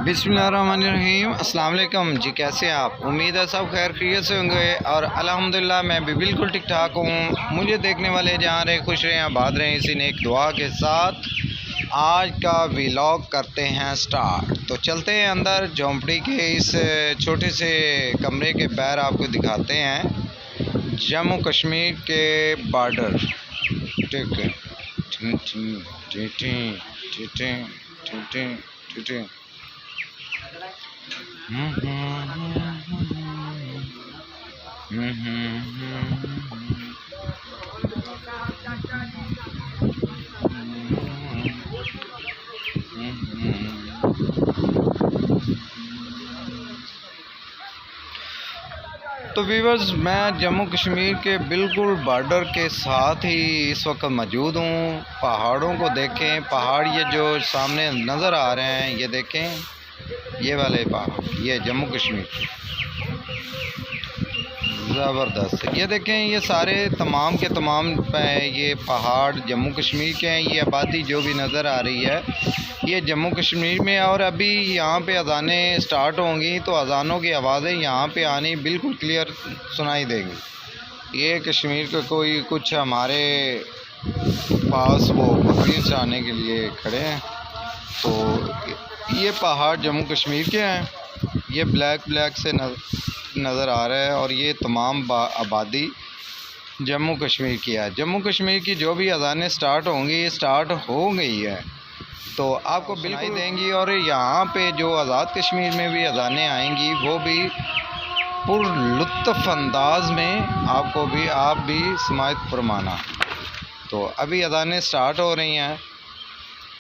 बिस्मिल्लाहिर्रहमानिर्रहीम। अस्सलाम वालेकुम जी, कैसे हैं आप? उम्मीद है सब खैर खैरियत से होंगे और अल्हम्दुलिल्लाह मैं भी बिल्कुल ठीक ठाक हूँ। मुझे देखने वाले जहाँ रहे खुश रहें आबाद रहें, इसी नेक दुआ के साथ आज का व्लॉग करते हैं स्टार्ट। तो चलते हैं अंदर झोंपड़ी के इस छोटे से कमरे के पैर आपको दिखाते हैं। जम्मू कश्मीर के बॉर्डर, ठीक है। तो व्यूअर्स, मैं जम्मू कश्मीर के बिल्कुल बॉर्डर के साथ ही इस वक्त मौजूद हूँ। पहाड़ों को देखें, पहाड़ ये जो सामने नज़र आ रहे हैं, ये देखें, ये वाले पहाड़, ये जम्मू कश्मीर ज़बरदस्त। ये देखें, ये सारे तमाम के तमाम ये पहाड़ जम्मू कश्मीर के हैं। ये आबादी जो भी नज़र आ रही है ये जम्मू कश्मीर में। और अभी यहाँ पे अज़ानें स्टार्ट होंगी तो अज़ानों की आवाज़ें यहाँ पे आनी बिल्कुल क्लियर सुनाई देंगी। ये कश्मीर के कोई कुछ हमारे पास वो बकरीद चाहने के लिए खड़े हैं। तो ये पहाड़ जम्मू कश्मीर के हैं, ये ब्लैक से नज़र आ रहा है। और ये तमाम आबादी जम्मू कश्मीर की है। जम्मू कश्मीर की जो भी अज़ानें स्टार्ट होंगी, ये स्टार्ट हो गई है तो आपको बिल्कुल देंगी। और यहाँ पे जो आज़ाद कश्मीर में भी अज़ानें आएंगी वो भी पुरलुत्फ़ अंदाज में आप भी समाअत फरमाना। तो अभी अज़ानें स्टार्ट हो रही हैं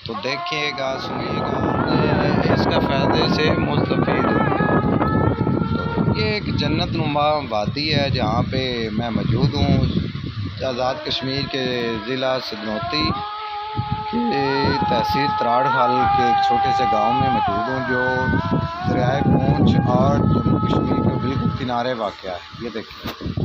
तो देखिएगा, सुनिएगा, इसका फ़ायदे से मुस्तफ़ीद होंगे। तो ये एक जन्नत नुमा वादी है जहाँ पे मैं मौजूद हूँ। आज़ाद कश्मीर के ज़िला सदनौती के तहसील त्राड़खाल के एक छोटे से गांव में मौजूद हूँ जो दरियाए पूंछ और जम्मू कश्मीर के बिल्कुल किनारे वाक़ है। ये देखिए,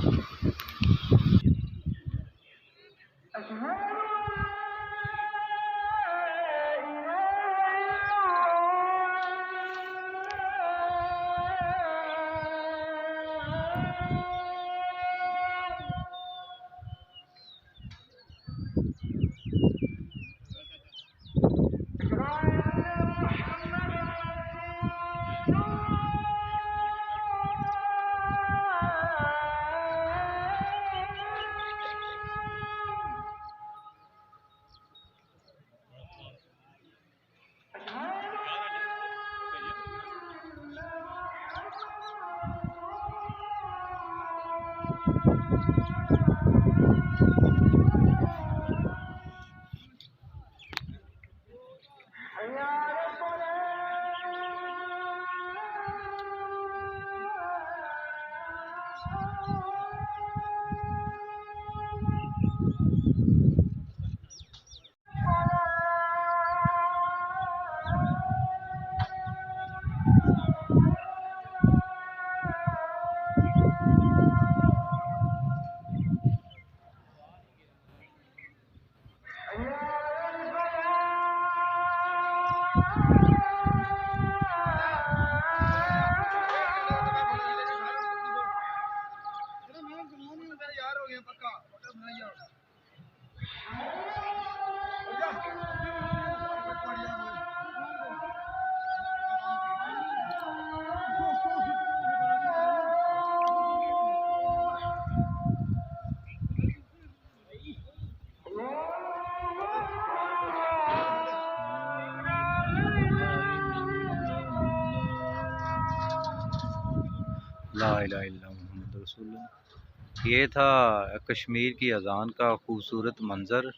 ला इलाहा इल्लल्लाह मुहम्मद रसूलुल्लाह। ये था कश्मीर की अज़ान का खूबसूरत मंज़र।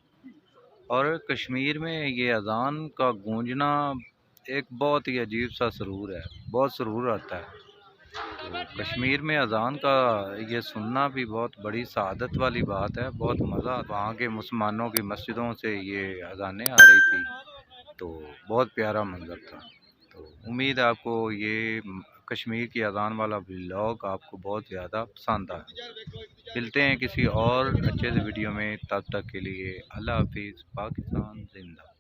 और कश्मीर में ये अज़ान का गूंजना एक बहुत ही अजीब सा सुरूर है, बहुत सुरूर आता है। तो कश्मीर में अज़ान का ये सुनना भी बहुत बड़ी सआदत वाली बात है, बहुत मज़ा। वहाँ के मुसलमानों की मस्जिदों से ये अज़ानें आ रही थी तो बहुत प्यारा मंज़र था। तो उम्मीद है आपको ये कश्मीर की अज़ान वाला व्लॉग आपको बहुत ज़्यादा पसंद आया। मिलते हैं किसी और अच्छे से वीडियो में, तब तक के लिए अल्लाह हाफिज़। पाकिस्तान जिंदा।